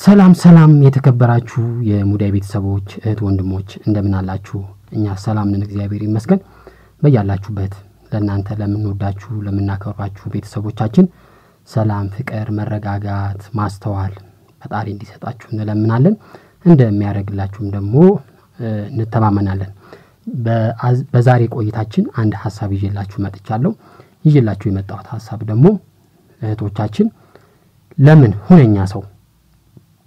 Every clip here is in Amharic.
ሰላም የተከበራችሁ የሙዳይ ቤተሰቦች እህት ወንድሞች እንደምን አላችሁ? እኛ ሰላም ነን እግዚአብሔር ይመስገን። በያላችሁበት ለእናንተ ለምንወዳችሁ ለምናከብራችሁ ቤተሰቦቻችን ሰላም፣ ፍቅር፣ መረጋጋት፣ ማስተዋል ፈጣሪ እንዲሰጣችሁ እንለምናለን። እንደሚያደርግላችሁም ደግሞ እንተማመናለን። በዛሬ ቆይታችን አንድ ሐሳብ ይዤላችሁ መጥቻለሁ። ይዤላችሁ የመጣሁት ሐሳብ ደግሞ እህቶቻችን ለምን ሁነኛ ሰው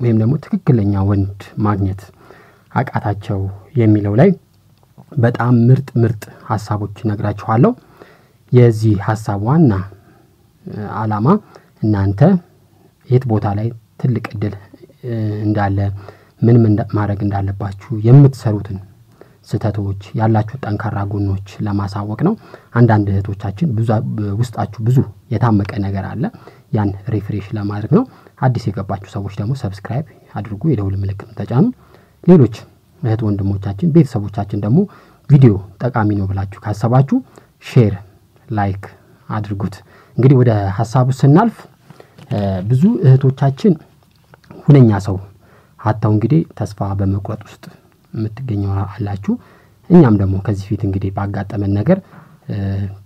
ወይም ደግሞ ትክክለኛ ወንድ ማግኘት አቃታቸው የሚለው ላይ በጣም ምርጥ ሐሳቦች ነግራችኋለሁ። የዚህ ሐሳብ ዋና ዓላማ እናንተ የት ቦታ ላይ ትልቅ እድል እንዳለ ምን ማድረግ እንዳለባችሁ የምትሰሩትን ስተቶች ያላችሁ ጠንካራ ጎኖች ለማሳወቅ ነው። አንዳንድ እህቶቻችን ውስጣችሁ ብዙ የታመቀ ነገር አለ፣ ያን ሪፍሬሽ ለማድረግ ነው። አዲስ የገባችሁ ሰዎች ደግሞ ሰብስክራይብ አድርጉ፣ የደውል ምልክት ተጫኑ። ሌሎች እህት ወንድሞቻችን ቤተሰቦቻችን ደግሞ ቪዲዮ ጠቃሚ ነው ብላችሁ ካሰባችሁ ሼር ላይክ አድርጉት። እንግዲህ ወደ ሐሳቡ ስናልፍ ብዙ እህቶቻችን ሁነኛ ሰው አጣው እንግዲህ ተስፋ በመቁረጥ ውስጥ የምትገኙ አላችሁ። እኛም ደግሞ ከዚህ ፊት እንግዲህ ባጋጠመን ነገር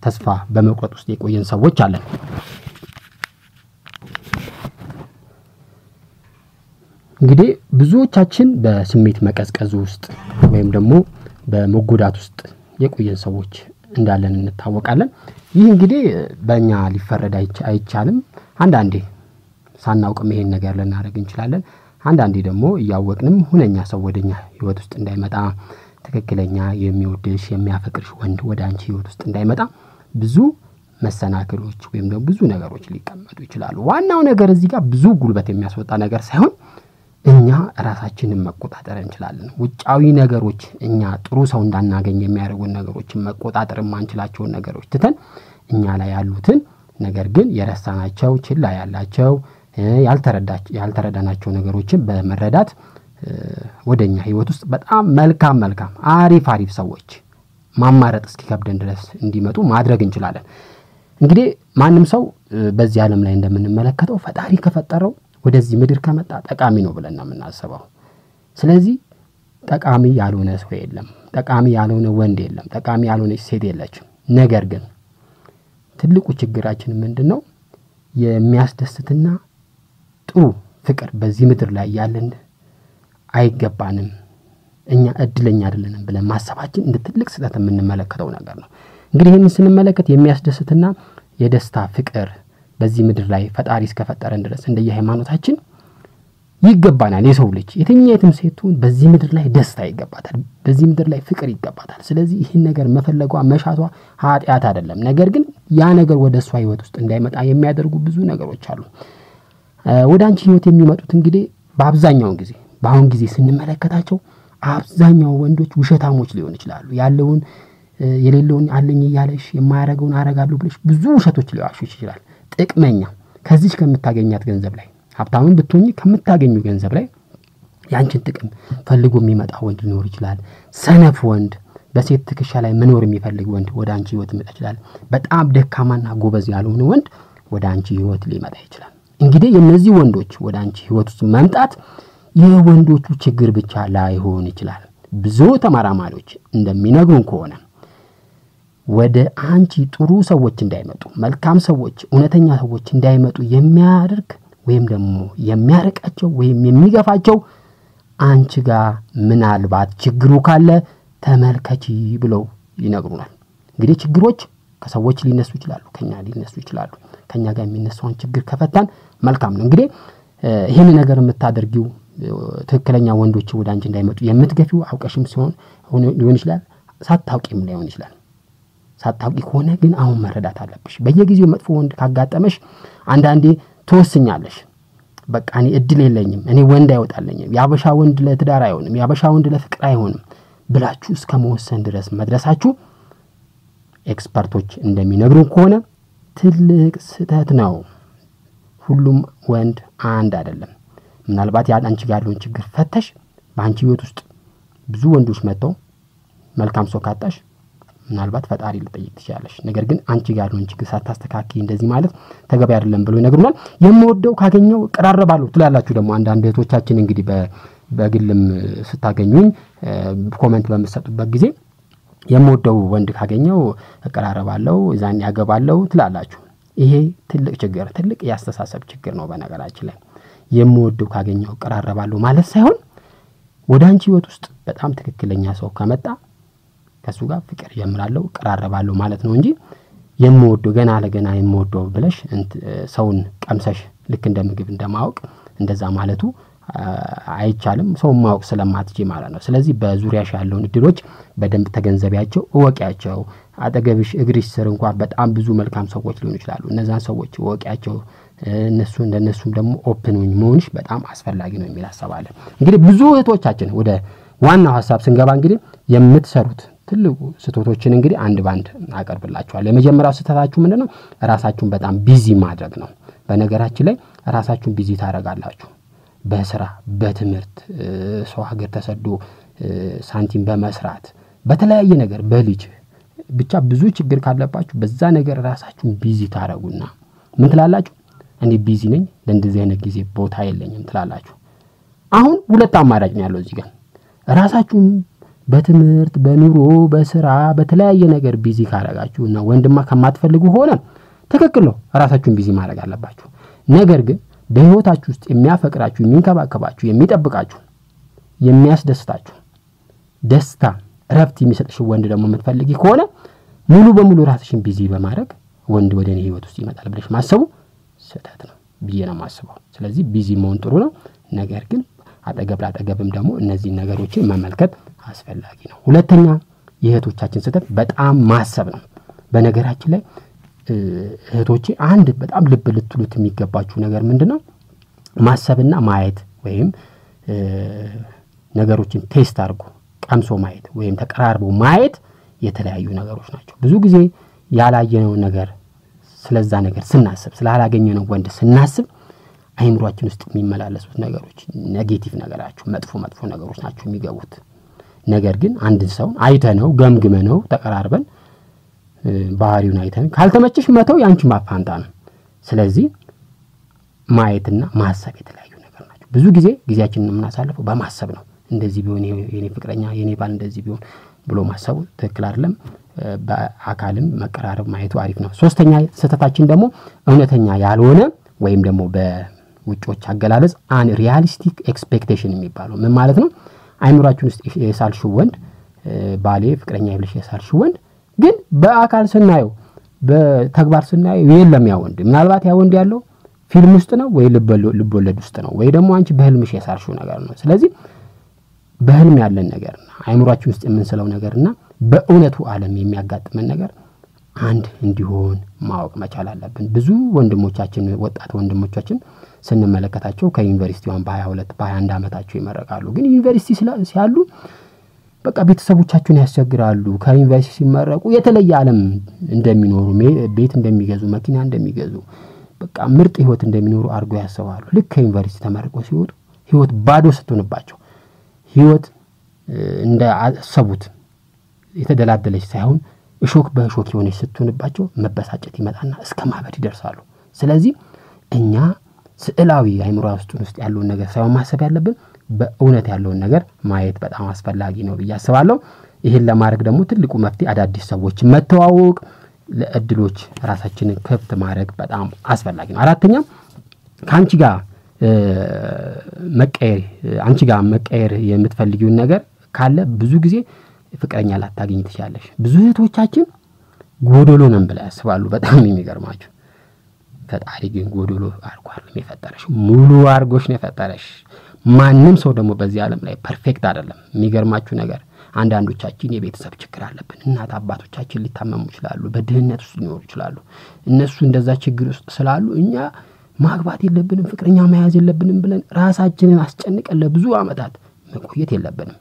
ተስፋ በመቁረጥ ውስጥ የቆየን ሰዎች አለን። እንግዲህ ብዙዎቻችን በስሜት መቀዝቀዝ ውስጥ ወይም ደግሞ በመጎዳት ውስጥ የቆየን ሰዎች እንዳለን እንታወቃለን። ይህ እንግዲህ በእኛ ሊፈረድ አይቻልም። አንዳንዴ ሳናውቅም ይሄን ነገር ልናደርግ እንችላለን። አንዳንዴ ደግሞ ያወቅንም ሁነኛ ሰው ወደኛ ህይወት ውስጥ እንዳይመጣ፣ ትክክለኛ የሚወድሽ የሚያፈቅርሽ ወንድ ወደ አንቺ ህይወት ውስጥ እንዳይመጣ ብዙ መሰናክሎች ወይም ደግሞ ብዙ ነገሮች ሊቀመጡ ይችላሉ። ዋናው ነገር እዚህ ጋር ብዙ ጉልበት የሚያስወጣ ነገር ሳይሆን እኛ ራሳችንን መቆጣጠር እንችላለን። ውጫዊ ነገሮች እኛ ጥሩ ሰው እንዳናገኝ የሚያደርጉን ነገሮችን መቆጣጠር ማንችላቸውን ነገሮች ትተን እኛ ላይ ያሉትን ነገር ግን የረሳናቸው ችላ ያላቸው ያልተረዳናቸው ነገሮችን በመረዳት ወደኛ ህይወት ውስጥ በጣም መልካም አሪፍ ሰዎች ማማረጥ እስኪከብደን ድረስ እንዲመጡ ማድረግ እንችላለን። እንግዲህ ማንም ሰው በዚህ ዓለም ላይ እንደምንመለከተው ፈጣሪ ከፈጠረው ወደዚህ ምድር ከመጣ ጠቃሚ ነው ብለን ነው የምናስበው። ስለዚህ ጠቃሚ ያልሆነ ሰው የለም፣ ጠቃሚ ያልሆነ ወንድ የለም፣ ጠቃሚ ያልሆነች ሴት የለችም። ነገር ግን ትልቁ ችግራችን ምንድነው? የሚያስደስትና ጥሩ ፍቅር በዚህ ምድር ላይ ያለን አይገባንም፣ እኛ እድለኛ አይደለንም ብለን ማሰባችን እንደ ትልቅ ስህተት የምንመለከተው ነገር ነው። እንግዲህ ይሄንን ስንመለከት የሚያስደስትና የደስታ ፍቅር በዚህ ምድር ላይ ፈጣሪ እስከፈጠረን ድረስ እንደየሃይማኖታችን ይገባናል። የሰው ልጅ የትኛይቱም ሴቱን በዚህ ምድር ላይ ደስታ ይገባታል፣ በዚህ ምድር ላይ ፍቅር ይገባታል። ስለዚህ ይሄን ነገር መፈለጓ መሻቷ ኃጢያት አይደለም። ነገር ግን ያ ነገር ወደሷ ህይወት ውስጥ እንዳይመጣ የሚያደርጉ ብዙ ነገሮች አሉ። ወደ አንቺ ህይወት የሚመጡት እንግዲህ በአብዛኛው ጊዜ በአሁን ጊዜ ስንመለከታቸው አብዛኛው ወንዶች ውሸታሞች ሊሆኑ ይችላሉ። ያለውን የሌለውን አለኝ ያለሽ የማያረጋውን አረጋለሁ ብለሽ ብዙ ውሸቶች ሊዋሹሽ ይችላል። ጥቅመኛ ከዚህ ከምታገኛት ገንዘብ ላይ ሀብታምን ብትሆኚ ከምታገኙ ገንዘብ ላይ ያንቺን ጥቅም ፈልጎ የሚመጣ ወንድ ሊኖር ይችላል። ሰነፍ ወንድ በሴት ትከሻ ላይ መኖር የሚፈልግ ወንድ ወደ አንቺ ህይወት ሊመጣ ይችላል። በጣም ደካማና ጎበዝ ያልሆነ ወንድ ወደ አንቺ ህይወት ሊመጣ ይችላል። እንግዲህ የነዚህ ወንዶች ወደ አንቺ ህይወት ውስጥ መምጣት የወንዶቹ ችግር ብቻ ላይሆን ይችላል። ብዙ ተማራማሪዎች እንደሚነግሩን ከሆነ ወደ አንቺ ጥሩ ሰዎች እንዳይመጡ፣ መልካም ሰዎች፣ እውነተኛ ሰዎች እንዳይመጡ የሚያደርግ ወይም ደግሞ የሚያርቃቸው ወይም የሚገፋቸው አንቺ ጋር ምናልባት ችግሩ ካለ ተመልከቺ ብለው ይነግሩናል። እንግዲህ ችግሮች ከሰዎች ሊነሱ ይችላሉ፣ ከኛ ሊነሱ ይችላሉ። ከኛ ጋር የሚነሳውን ችግር ከፈታን መልካም ነው። እንግዲህ ይሄን ነገር የምታደርጊው ትክክለኛ ወንዶች ወደ አንቺ እንዳይመጡ የምትገፊው አውቀሽም ሲሆን ሊሆን ይችላል፣ ሳታውቂም ሊሆን ይችላል። ሳታውቂ ከሆነ ግን አሁን መረዳት አለብሽ። በየጊዜው መጥፎ ወንድ ካጋጠመሽ አንዳንዴ ተወስኛለሽ። በቃ እኔ እድል የለኝም፣ እኔ ወንድ አይወጣልኝም፣ ያበሻ ወንድ ለትዳር አይሆንም፣ ያበሻ ወንድ ለፍቅር አይሆንም ብላችሁ እስከ መወሰን ድረስ መድረሳችሁ ኤክስፐርቶች እንደሚነግሩን ከሆነ ትልቅ ስህተት ነው። ሁሉም ወንድ አንድ አይደለም። ምናልባት አንቺ ጋር ያለውን ችግር ፈተሽ በአንቺ ህይወት ውስጥ ብዙ ወንዶች መጥተው መልካም ሰው ካጣሽ ምናልባት ፈጣሪ ልጠይቅ ትችላለሽ ነገር ግን አንቺ ጋር ነው እንጂ ሳታስተካኪ እንደዚህ ማለት ተገቢ አይደለም ብሎ ይነግሩናል የምወደው ካገኘው ቀራረባለሁ ትላላችሁ ደግሞ አንዳንድ እህቶቻችን እንግዲህ በግልም ስታገኙኝ ኮሜንት በመሰጡበት ጊዜ የምወደው ወንድ ካገኘው ቀራረባለሁ ዛን ያገባለሁ ትላላችሁ ይሄ ትልቅ ያስተሳሰብ ችግር ነው በነገራችን ላይ የምወደው ካገኘው ቀራረባለሁ ማለት ሳይሆን ወደ አንቺ ህይወት ውስጥ በጣም ትክክለኛ ሰው ከመጣ ከሱ ጋር ፍቅር ጀምራለሁ ቀራረባለሁ ማለት ነው እንጂ የምወደው ገና ለገና የምወደው ብለሽ ሰውን ቀምሰሽ ልክ እንደ ምግብ እንደማውቅ እንደዛ ማለቱ አይቻልም ሰው ማውቅ ስለማትጂ ማለት ነው ስለዚህ በዙሪያሽ ያለውን እድሎች በደንብ ተገንዘቢያቸው ወቂያቸው አጠገብሽ እግሪሽ ስር እንኳን በጣም ብዙ መልካም ሰዎች ሊሆኑ ይችላሉ እነዛን ሰዎች ወቂያቸው እንደነሱም ደግሞ ኦፕን መሆንሽ በጣም አስፈላጊ ነው የሚል ሐሳብ አለ እንግዲህ ብዙ እህቶቻችን ወደ ዋናው ሐሳብ ስንገባ እንግዲህ የምትሰሩት ትልቁ ስህተቶችን እንግዲህ አንድ ባንድ አቀርብላችኋለሁ የመጀመሪያው ስህተታችሁ ምንድነው ራሳችሁን በጣም ቢዚ ማድረግ ነው በነገራችን ላይ ራሳችሁን ቢዚ ታረጋላችሁ በስራ በትምህርት ሰው ሀገር ተሰዶ ሳንቲም በመስራት በተለያየ ነገር በልጅ ብቻ ብዙ ችግር ካለባችሁ በዛ ነገር ራሳችሁን ቢዚ ታረጉና ምን ትላላችሁ እኔ ቢዚ ነኝ ለእንደዚህ አይነት ጊዜ ቦታ የለኝም ትላላችሁ አሁን ሁለት አማራጭ ነው ያለው እዚህ ጋር ራሳችሁን በትምህርት በኑሮ በስራ በተለያየ ነገር ቢዚ ካረጋችሁና ወንድማ ከማትፈልጉ ሆነ ትክክል ነው ራሳችሁን ቢዚ ማድረግ አለባችሁ ነገር ግን በህይወታችሁ ውስጥ የሚያፈቅራችሁ የሚንከባከባችሁ የሚጠብቃችሁ የሚያስደስታችሁ ደስታ ረፍት የሚሰጥሽ ወንድ ደግሞ የምትፈልጊ ከሆነ ሙሉ በሙሉ ራስሽን ቢዚ በማድረግ ወንድ ወደኔ ህይወት ውስጥ ይመጣል ብለሽ ማሰቡ ስህተት ነው ብዬ ነው ማስበው ስለዚህ ቢዚ መሆን ጥሩ ነው ነገር ግን አጠገብም ደግሞ እነዚህ ነገሮችን መመልከት አስፈላጊ ነው ሁለተኛ የእህቶቻችን ስህተት በጣም ማሰብ ነው በነገራችን ላይ እህቶቼ አንድ በጣም ልብ ልትሉት የሚገባችሁ ነገር ምንድነው ማሰብና ማየት ወይም ነገሮችን ቴስት አድርጎ ቀምሶ ማየት ወይም ተቀራርቦ ማየት የተለያዩ ነገሮች ናቸው ብዙ ጊዜ ያላየነው ነገር ስለዛ ነገር ስናስብ ስላላገኘነው ወንድ ስናስብ አይምሮአችን ውስጥ የሚመላለሱት ነገሮች ኔጌቲቭ ነገራቸው መጥፎ ነገሮች ናቸው የሚገቡት ነገር ግን አንድ ሰው አይተነው ገምግመነው ተቀራርበን ባህሪውን አይተን ካልተመቸሽ መተው ያንቺ ማፋንታ ነው ስለዚህ ማየትና ማሰብ የተለያዩ ነገር ናቸው ብዙ ጊዜ ጊዜያችንን የምናሳልፈው በማሰብ ነው እንደዚህ ቢሆን የኔ ፍቅረኛ የኔ ባል እንደዚህ ቢሆን ብሎ ማሰቡ ትክክል አይደለም በአካልም መቀራረብ ማየቱ አሪፍ ነው ሶስተኛ ስህተታችን ደግሞ እውነተኛ ያልሆነ ወይም ደግሞ በውጮች አገላለጽ አን ሪያሊስቲክ ኤክስፔክቴሽን የሚባለው ምን ማለት ነው አይምሮአችን ውስጥ የሳልሽው ወንድ ባሌ ፍቅረኛ ይብልሽ የሳልሽው ወንድ ግን በአካል ስናየው በተግባር ስናየው የለም ያ ወንድ ምናልባት ያ ወንድ ያለው ፊልም ውስጥ ነው ወይ ልቦለድ ውስጥ ነው ወይ ደግሞ አንቺ በህልምሽ የሳልሽው ነገር ነው ስለዚህ በህልም ያለን ነገርና አይምሮአችን ውስጥ የምንሰለው ነገርና በእውነቱ ዓለም የሚያጋጥመን ነገር አንድ እንዲሆን ማወቅ መቻል አለብን ብዙ ወንድሞቻችን ወጣት ወንድሞቻችን ስንመለከታቸው ከዩኒቨርሲቲዋን በ22 በ21 አመታቸው ይመረቃሉ ግን ዩኒቨርሲቲ ሲያሉ በቃ ቤተሰቦቻቸውን ያስቸግራሉ ከዩኒቨርሲቲ ሲመረቁ የተለየ ዓለም እንደሚኖሩ ቤት እንደሚገዙ መኪና እንደሚገዙ በቃ ምርጥ ህይወት እንደሚኖሩ አርጎ ያሰባሉ ልክ ከዩኒቨርሲቲ ተመርቀው ሲወጡ ህይወት ባዶ ስትሆንባቸው ህይወት እንደ አሰቡት የተደላደለች ሳይሆን እሾክ በእሾክ የሆነች ስትሆንባቸው መበሳጨት ይመጣና እስከ ማበድ ይደርሳሉ ስለዚህ እኛ ስዕላዊ አይምሮአችን ውስጥ ያለውን ነገር ሳይሆን ማሰብ ያለብን በእውነት ያለውን ነገር ማየት በጣም አስፈላጊ ነው ብያስባለሁ ይሄን ለማድረግ ደግሞ ትልቁ መፍትሄ አዳዲስ ሰዎች መተዋወቅ ለእድሎች ራሳችንን ክፍት ማድረግ በጣም አስፈላጊ ነው አራተኛ ካንቺ ጋር መቀየር የምትፈልጊው ነገር ካለ ብዙ ጊዜ ፍቅረኛ ላታገኝ ትችላለሽ ብዙ እህቶቻችን ጎዶሎ ነን ብለው ያስባሉ በጣም የሚገርማችሁ ፈጣሪ ግን ጎዶሎ አርጓል የፈጠረሽ ሙሉ አርጎሽ ነው የፈጠረሽ ማንንም ሰው ደግሞ በዚህ ዓለም ላይ ፐርፌክት አይደለም የሚገርማችሁ ነገር አንዳንዶቻችን የቤተሰብ ችግር አለብን እናት አባቶቻችን ሊታመሙ ይችላሉ በድህነት ውስጥ ሊኖሩ ይችላሉ እነሱ እንደዛ ችግር ውስጥ ስላሉ እኛ ማግባት የለብንም ፍቅረኛ መያዝ የለብንም ብለን ራሳችንን አስጨንቀን ለብዙ አመታት መቆየት የለብንም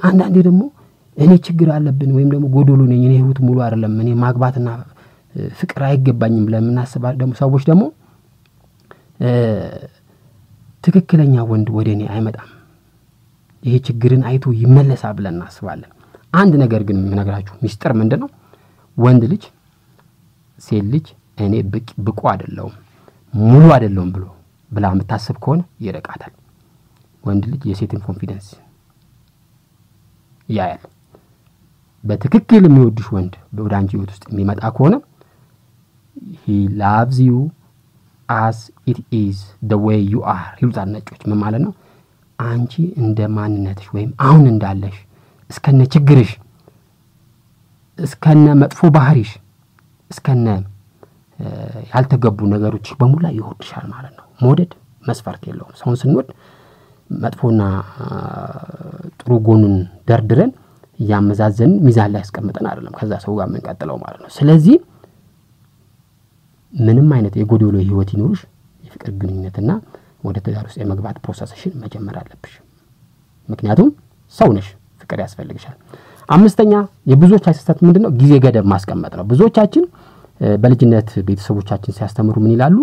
አንዳንዴ ደግሞ እኔ ችግር አለብን ወይም ደግሞ ጎዶሎ ነኝ እኔ ህይወት ሙሉ አይደለም እኔ ማግባትና ፍቅር አይገባኝም ብለን እናስባለን ደግሞ ሰዎች ደግሞ ትክክለኛ ወንድ ወደኔ አይመጣም ይሄ ችግርን አይቶ ይመለሳል ብለን እናስባለን አንድ ነገር ግን ምነግራችሁ ሚስጥር ምንድነው ወንድ ልጅ ሴት ልጅ እኔ ብቁ አይደለም ሙሉ አይደለም ብላ የምታስብ ከሆነ ይረቃታል ወንድ ልጅ የሴትን ኮንፊደንስ ያያል በትክክል የሚወድሽ ወንድ ወደ አንቺ ህይወት ውስጥ የሚመጣ ከሆነ he loves you as it is the way you are ይሉታል ነጮች ምን ማለት ነው አንቺ እንደ ማንነትሽ ወይም አሁን እንዳለሽ እስከነ ችግርሽ እስከነ መጥፎ ባህሪሽ እስከነ ያልተገቡ ነገሮች በሙላ ይወድሻል ማለት ነው መውደድ መስፈርት የለውም ሰውን ስንወድ መጥፎና ጥሩ ጎኑን ደርድረን ያመዛዘን ሚዛን ላይ ያስቀምጠን አይደለም ከዛ ሰው ጋር መንቀጥለው ማለት ነው ስለዚህ ምንም አይነት የጎዶሎ ህይወት ይኖርሽ የፍቅር ግንኙነትና ወደ ትዳር ውስጥ የመግባት ፕሮሰስሽን መጀመር አለብሽ ምክንያቱም ሰው ነሽ ፍቅር ያስፈልግሻል አምስተኛ የብዙዎች አይስተት ምንድነው ጊዜ ገደብ ማስቀመጥ ነው ብዙዎቻችን በልጅነት ቤተሰቦቻችን ሲያስተምሩ ምን ይላሉ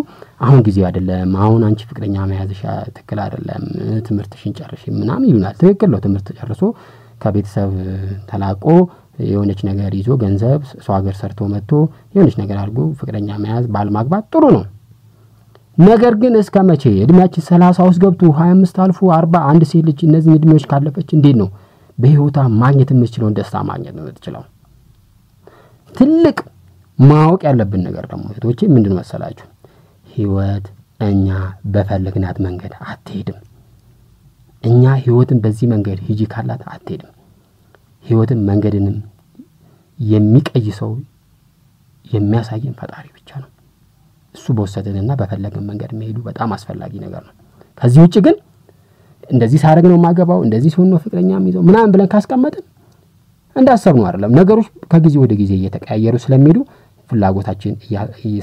አሁን ጊዜ አይደለም አሁን አንቺ ፍቅረኛ መያዝሽ ትክክል አይደለም ትምህርትሽን ጨርሽ ምናምን ይሉናል ትክክል ነው ትምህርት ጨርሶ ከቤተሰብ ተላቆ የሆነች ነገር ይዞ ገንዘብ ሰው ሀገር ሰርቶ መጥቶ የሆነች ነገር አድርጎ ፍቅረኛ መያዝ ባል ማግባት ጥሩ ነው ነገር ግን እስከመቼ እድሜያችን 30 ውስጥ ገብቶ 25 አልፎ 40 አንድ ሴት ልጅ እነዚህ እድሜዎች ካለፈች እንዴት ነው በህይወቷ ማግኘት የምትችለው ደስታ ማግኘት ነው የምትችለው ትልቅ ማወቅ ያለብን ነገር ደግሞ እህቶቼ ምንድነው መሰላችሁ ህይወት እኛ በፈለግናት መንገድ አትሄድም እኛ ህይወትን በዚህ መንገድ ሂጂ ካላት አትሄድም ህይወትን መንገድንም የሚቀይሰው የሚያሳየን ፈጣሪ ብቻ ነው እሱ በወሰደንና በፈለገን መንገድ መሄዱ በጣም አስፈላጊ ነገር ነው ከዚህ ውጪ ግን እንደዚህ ሳረግ ነው ማገባው እንደዚህ ሲሆን ነው ፍቅረኛ የሚይዘው ምናምን ብለን ካስቀመጥን እንዳሰብነው አይደለም ነገሮች ከጊዜ ወደ ጊዜ እየተቀያየሩ ስለሚሄዱ ፍላጎታችን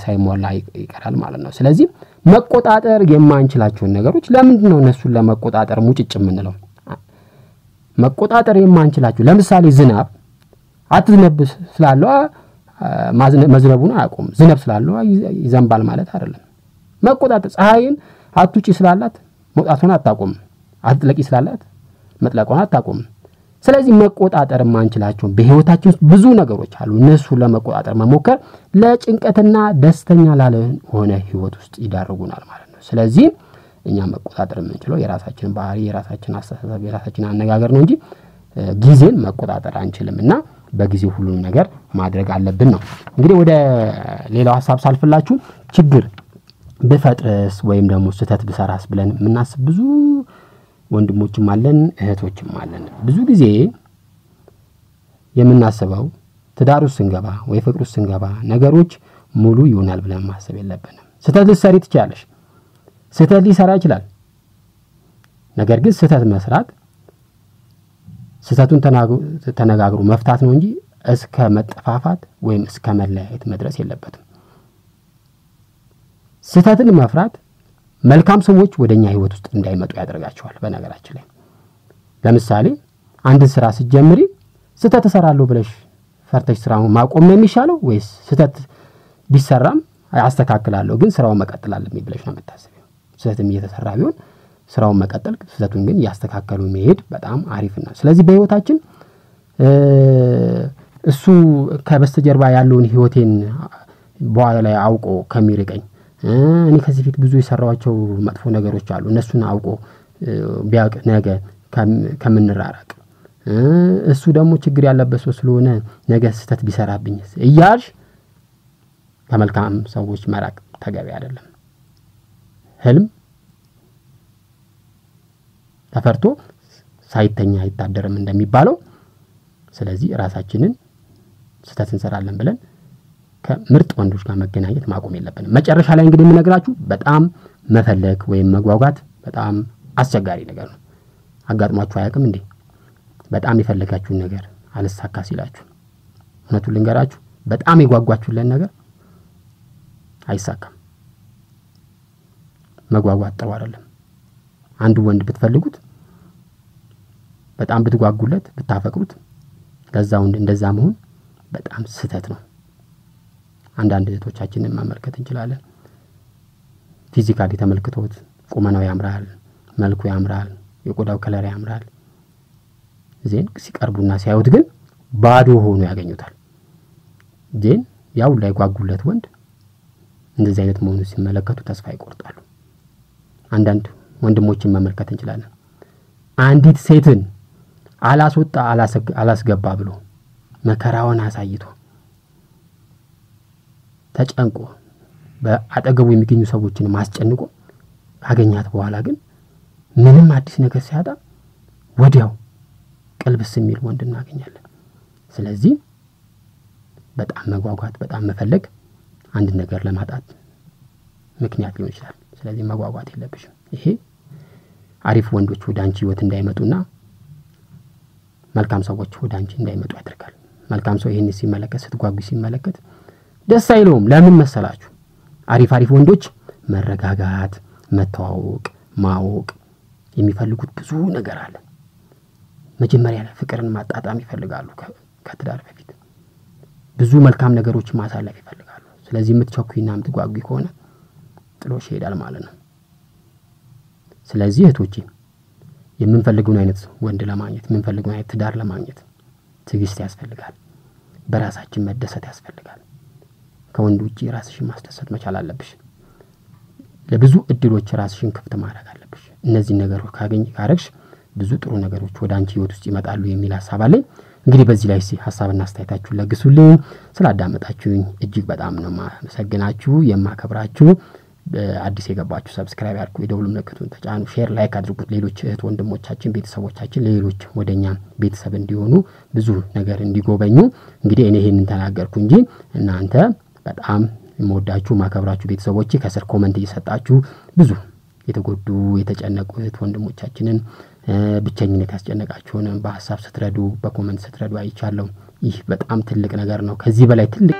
ሳይሞላ ይቀራል ማለት ነው ስለዚህ መቆጣጠር የማንችላቸው ነገሮች ለምንድን ነው እነሱን ለመቆጣጠር ሙጭጭ የምንለው መቆጣጠር የማንችላቸው ለምሳሌ ዝናብ አትዝነብስ ስላለው መዝነቡን አያቆም ዝናብ ስላለው ይዘንባል ማለት አይደለም መቆጣጠር ፀሐይን አትውጪ ስላላት መውጣቱን አታቆም አትጥለቂ ስላላት መጥለቋን አታቆም ስለዚህ መቆጣጠር ማንችላቸው በህይወታችን ውስጥ ብዙ ነገሮች አሉ እነሱ ለመቆጣጠር መሞከር ለጭንቀትና ደስተኛ ላልሆነ ህይወት ውስጥ ይዳርጉናል ማለት ነው ስለዚህ እኛ መቆጣጠር የምንችለው የራሳችንን ባህሪ የራሳችንን አስተሳሰብ የራሳችንን አነጋገር ነው እንጂ ጊዜን መቆጣጠር አንችልምና በጊዜው ሁሉንም ነገር ማድረግ አለብን ነው እንግዲህ ወደ ሌላው ሐሳብ ሳልፈላችሁ ችግር በፈጥረስ ወይም ደግሞ ስተት በሰራስ ብለን ምናስብ ብዙ ወንድሞችም አለን እህቶችም አለን ብዙ ጊዜ የምናስበው ትዳር ውስጥ ስንገባ ወይ ፍቅር ውስጥ ስንገባ ነገሮች ሙሉ ይሆናል ብለን ማሰብ የለብንም ስተት ልትሰሪ ትችያለሽ ስተት ሊሰራ ይችላል ነገር ግን ስተት መስራት ስተቱን ተነጋግሮ መፍታት ነው እንጂ እስከ መጠፋፋት ወይም እስከ መለያየት መድረስ የለበትም ስተትን መፍራት መልካም ሰዎች ወደኛ ህይወት ውስጥ እንዳይመጡ ያደርጋቸዋል በነገራችን ላይ ለምሳሌ አንድ ስራ ሲጀምሪ ስተት ተሰራለው ብለሽ ፈርተሽ ስራውን ማቆም ነው የሚሻለው ወይስ ስተት ቢሰራም አስተካክላለሁ ግን ስራውን መቀጠል አለብኝ ብለሽ ነው የምታስቢው ስተትም እየተሰራ ቢሆን ስራውን መቀጠል ስተቱን ግን ያስተካከሉ መሄድ በጣም አሪፍ ነው ስለዚህ በህይወታችን እሱ ከበስተጀርባ ያለውን ህይወቴን በኋላ ላይ አውቆ ከሚርቀኝ እኔ ከዚህ ፊት ብዙ የሰራዋቸው መጥፎ ነገሮች አሉ እነሱን አውቆ ቢያቅ ነገ ከምንራራቅ እሱ ደግሞ ችግር ያለበት ሰው ስለሆነ ነገ ስተት ቢሰራብኝ እያልሽ ከመልካም ሰዎች መራቅ ተገቢ አይደለም ህልም ተፈርቶ ሳይተኛ አይታደርም እንደሚባለው ስለዚህ ራሳችንን ስተት እንሰራለን ብለን ከምርጥ ወንዶች ጋር መገናኘት ማቆም የለብንም መጨረሻ ላይ እንግዲህ የምነግራችሁ በጣም መፈለግ ወይም መጓጓት በጣም አስቸጋሪ ነገር ነው አጋጥሟችሁ አያውቅም እንዴ በጣም የፈለጋችሁን ነገር አልሳካ ሲላችሁ እውነቱን ልንገራችሁ በጣም የጓጓችሁለት ነገር አይሳካም መጓጓት ጥሩ አይደለም አንዱ ወንድ ብትፈልጉት በጣም ብትጓጉለት ብታፈቅሩት ለዛው እንደዛ መሆን በጣም ስህተት ነው አንዳንድ እህቶቻችንን ማመልከት እንችላለን ፊዚካሊ ተመልክቶት ቁመናው ያምራል መልኩ ያምራል የቆዳው ከለር ያምራል ዜን ሲቀርቡና ሲያዩት ግን ባዶ ሆኖ ያገኙታል ግን ያው ላይ ጓጉለት ወንድ እንደዚህ አይነት መሆኑ ሲመለከቱ ተስፋ ይቆርጣሉ አንዳንድ ወንድሞችን መመልከት እንችላለን አንዲት ሴትን አላስወጣ አላስገባ ብሎ መከራውን አሳይቶ ተጨንቆ በአጠገቡ የሚገኙ ሰዎችን ማስጨንቆ አገኛት በኋላ ግን ምንም አዲስ ነገር ሲያጣ ወዲያው ቀልብስ የሚል ወንድ እናገኛለን ስለዚህ በጣም መጓጓት በጣም መፈለግ አንድ ነገር ለማጣት ምክንያት ሊሆን ይችላል ስለዚህ መጓጓት የለብሽም ይሄ አሪፍ ወንዶች ወደ አንቺ ህይወት እንዳይመጡና መልካም ሰዎች ወደ አንቺ እንዳይመጡ ያደርጋል መልካም ሰው ይሄን ሲመለከት ስትጓጉ ሲመለከት ደስ አይለውም ለምን መሰላችሁ አሪፍ ወንዶች መረጋጋት መተዋወቅ ማወቅ የሚፈልጉት ብዙ ነገር አለ መጀመሪያ ላይ ፍቅርን ማጣጣም ይፈልጋሉ ከትዳር በፊት ብዙ መልካም ነገሮች ማሳለፍ ይፈልጋሉ ስለዚህ የምትቸኩይና የምትጓጉ ከሆነ ጥሎሽ ይሄዳል ማለት ነው ስለዚህ እህቶቼ የምንፈልገውን አይነት ወንድ ለማግኘት የምንፈልገውን አይነት ትዳር ለማግኘት ትግስት ያስፈልጋል በራሳችን መደሰት ያስፈልጋል ከወንድ ውጪ ራስሽን ማስደሰት መቻል አለብሽ ለብዙ እድሎች ራስሽን ክፍት ማድረግ አለብሽ እነዚህ ነገሮች ካረግሽ ብዙ ጥሩ ነገሮች ወደ አንቺ ህይወት ውስጥ ይመጣሉ የሚል ሐሳብ አለኝ እንግዲህ በዚህ ላይ ሐሳብና አስተያየታችሁን ለግሱልኝ ስላዳመጣችሁኝ እጅግ በጣም ነው ማመሰግናችሁ የማከብራችሁ አዲስ የገባችሁ ሰብስክራይብ አድርጉ የደውል ምልክቱን ተጫኑ ሼር ላይክ አድርጉት ሌሎች እህት ወንድሞቻችን ቤተሰቦቻችን ሌሎች ወደኛ ቤተሰብ እንዲሆኑ ብዙ ነገር እንዲጎበኙ እንግዲህ እኔ ይሄንን ተናገርኩ እንጂ እናንተ በጣም የምወዳችሁ ማከብራችሁ ቤተሰቦቼ ከስር ኮሜንት እየሰጣችሁ ብዙ የተጎዱ የተጨነቁ እህት ወንድሞቻችንን ብቸኝነት ያስጨነቃችሁን በሐሳብ ስትረዱ በኮሜንት ስትረዱ አይቻለሁ ይህ በጣም ትልቅ ነገር ነው ከዚህ በላይ ትልቅ